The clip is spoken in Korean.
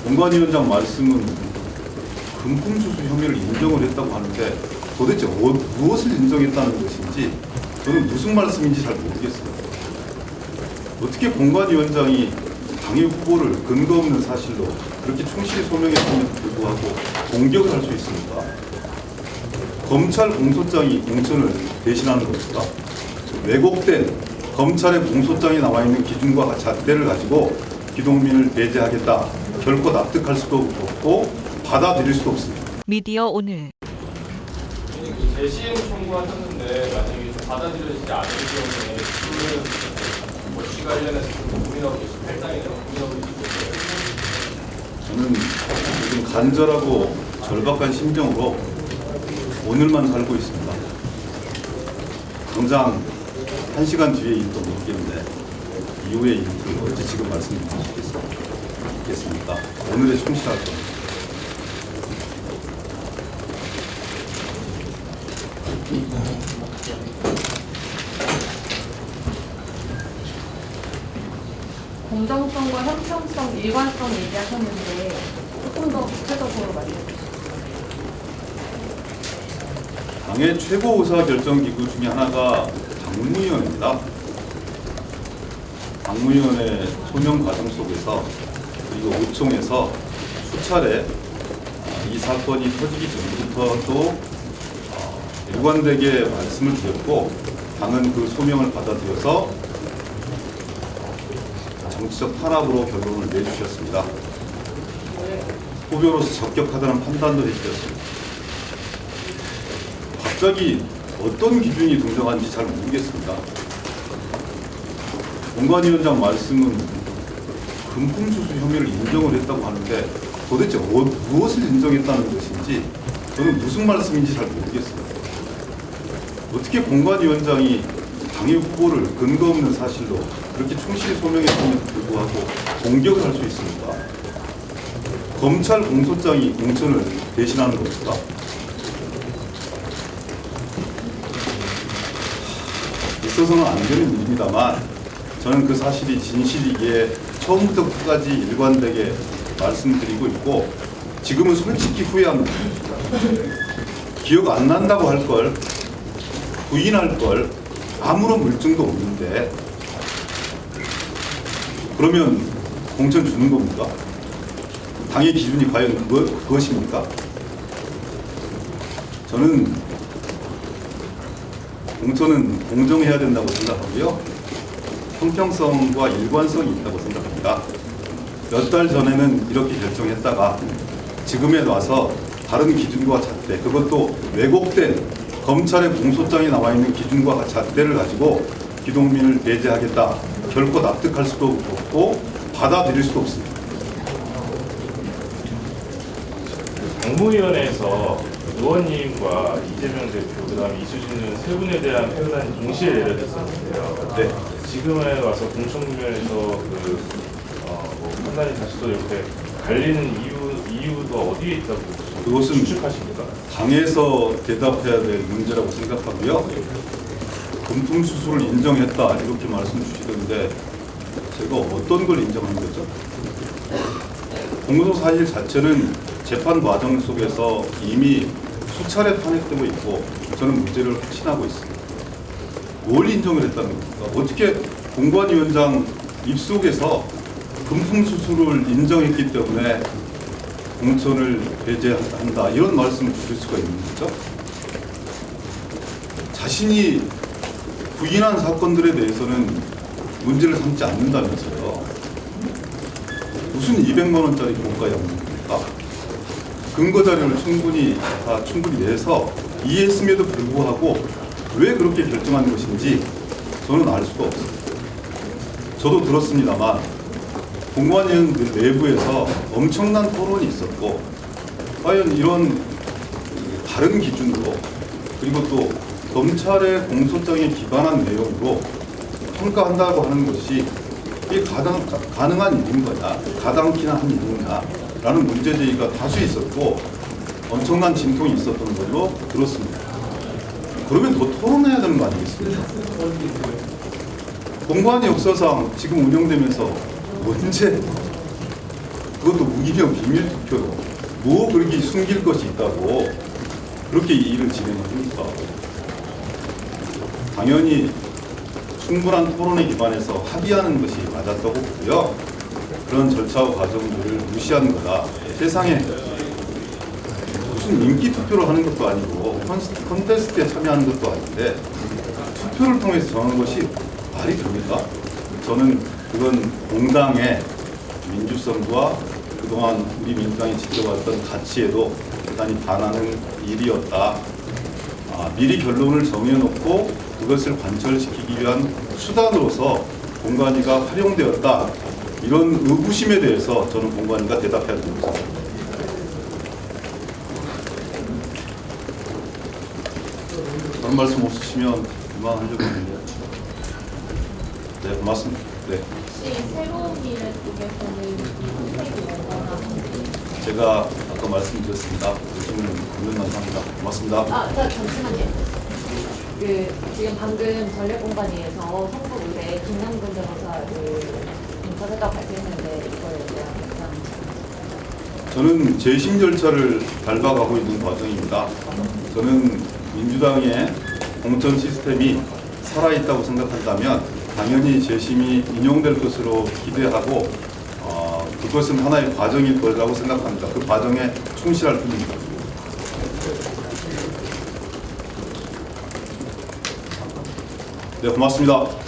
공관위원장 말씀은 금품수수 혐의를 인정을 했다고 하는데 도대체 무엇을 인정했다는 것인지 저는 무슨 말씀인지 잘 모르겠어요. 어떻게 공관위원장이 당의 후보를 근거 없는 사실로 그렇게 충실히 소명했음에도 불구하고 공격을 할 수 있습니까? 검찰 공소장이 공천을 대신하는 것입니다. 왜곡된 검찰의 공소장에 나와 있는 기준과 잣대를 가지고 기동민을 배제하겠다. 결코 납득할 수도 없고 받아들일 수도 없습니다. 미디어 오늘 재시행 청구하셨는데 만약에 받아들여지지 않을 경우에 지금은 이 관련해서 좀 고민하고 계신 탈당에 대한 고민하고 계시고 저는 요즘 간절하고 절박한 심정으로 오늘만 살고 있습니다. 당장 1시간 뒤에 일도 모르겠는데 이후의 일을 어찌 지금 말씀드리겠습니까? 오늘에 충실할 겁니다. 공정성과 형평성, 일관성 얘기하셨는데 조금 더 구체적으로 말해주세요. 당의 최고 의사결정기구 중에 하나가 당무위원회입니다. 당무위원회 소명 과정 속에서 그리고 의총에서 수차례 이 사건이 터지기 전부터 또 일관되게 말씀을 드렸고 당은 그 소명을 받아들여서 정치적 탄압으로 결론을 내주셨습니다. 후보로서 적격하다는 판단도 해주셨습니다. 갑자기 어떤 기준이 등장한지 잘 모르겠습니다. 공관위원장 말씀은 금품수수 혐의를 인정을 했다고 하는데 도대체 무엇을 인정했다는 것인지 저는 무슨 말씀인지 잘 모르겠어요. 어떻게 공관위원장이 당의 후보를 근거 없는 사실로 그렇게 충실히 소명했음에도 불구하고 공격을 할 수 있습니까? 검찰 공소장이 공천을 대신하는 것입니다. 있어서는 안 되는 일입니다만 저는 그 사실이 진실이기에 처음부터 끝까지 일관되게 말씀드리고 있고 지금은 솔직히 후회합니다. 기억 안 난다고 할 걸, 부인할 걸 아무런 물증도 없는데 그러면 공천 주는 겁니까? 당의 기준이 과연 그것입니까? 저는 공천은 공정해야 된다고 생각하고요. 형평성과 일관성이 있다고 생각합니다. 몇 달 전에는 이렇게 결정했다가 지금에 와서 다른 기준과 잣대, 그것도 왜곡된 검찰의 공소장에 나와 있는 기준과 잣대를 가지고 기동민을 배제하겠다. 결코 납득할 수도 없고 받아들일 수도 없습니다. 당무위원회에서 의원님과 이재명 대표, 그다음에 이수진 세 분에 대한 판단이 동시에 내려졌었는데요. 네. 지금에 와서 공청회에서 판단이 다시 또 이렇게 갈리는 이유가 어디에 있다고 그것은 추측하십니까? 당에서 대답해야 될 문제라고 생각하고요. 금품수수를 인정했다 이렇게 말씀 주시던데 제가 어떤 걸 인정한 거죠? 공소 사실 자체는 재판 과정 속에서 이미 수차례 탄핵되고 있고 저는 무죄를 확신하고 있습니다. 뭘 인정을 했다는 겁니까? 어떻게 공관위원장 입속에서 금품수수를 인정했기 때문에 공천을 배제한다 이런 말씀을 주실 수가 있는 거죠? 자신이 부인한 사건들에 대해서는 문제를 삼지 않는다면서요. 무슨 200만 원짜리 공과 영입니까? 근거 자료를 충분히 내서 이해했음에도 불구하고 왜 그렇게 결정한 것인지 저는 알 수가 없어요. 저도 들었습니다만 공관위원 내부에서 엄청난 토론이 있었고 과연 이런 다른 기준으로 그리고 또 검찰의 공소장에 기반한 내용으로 평가한다고 하는 것이 이게 가능한 일인 거냐, 가당키나 한 일이냐라는 문제제기가 다수 있었고 엄청난 진통이 있었던 걸로 들었습니다. 그러면 더 토론해야 되는 거 아니겠습니까? 공관위 역사상 지금 운영되면서 언제 그것도 무기명 비밀 투표로 뭐 그렇게 숨길 것이 있다고 그렇게 이 일을 진행합니까? 당연히 충분한 토론에 기반해서 합의하는 것이 맞았다고 보고요. 그런 절차와 과정들을 무시하는 거다. 세상에 무슨 인기 투표를 하는 것도 아니고 콘테스트에 참여하는 것도 아닌데 투표를 통해서 정하는 것이 말이 됩니까? 저는 그건 공당의 민주성과 그동안 우리 민주당이 지켜왔던 가치에도 대단히 반하는 일이었다. 미리 결론을 정해놓고 그것을 관철시키기 위한 수단으로서 공관위가 활용되었다. 이런 의구심에 대해서 저는 공관위가 대답해야 된다고 생각합니다. 그런 말씀 없으시면 그만하려고 하는데. 네, 고맙습니다. 네. 혹시 새로운 미래 쪽에서는 이 선택이 뭔가나 제가 아까 말씀드렸습니다. 요즘은 공연 감사합니다. 고맙습니다. 잠시만요. 지금 방금 전략공간위에서 선거 의뢰 김남근 변호사를 인터뷰했다고 발표했는데 이거에 대한 입장. 저는 재심 절차를 밟아가고 있는 과정입니다. 저는 민주당의 공천 시스템이 살아있다고 생각한다면 당연히 재심이 인용될 것으로 기대하고 그것은 하나의 과정일 거라고 생각합니다. 그 과정에 충실할 뿐입니다. 네, 고맙습니다.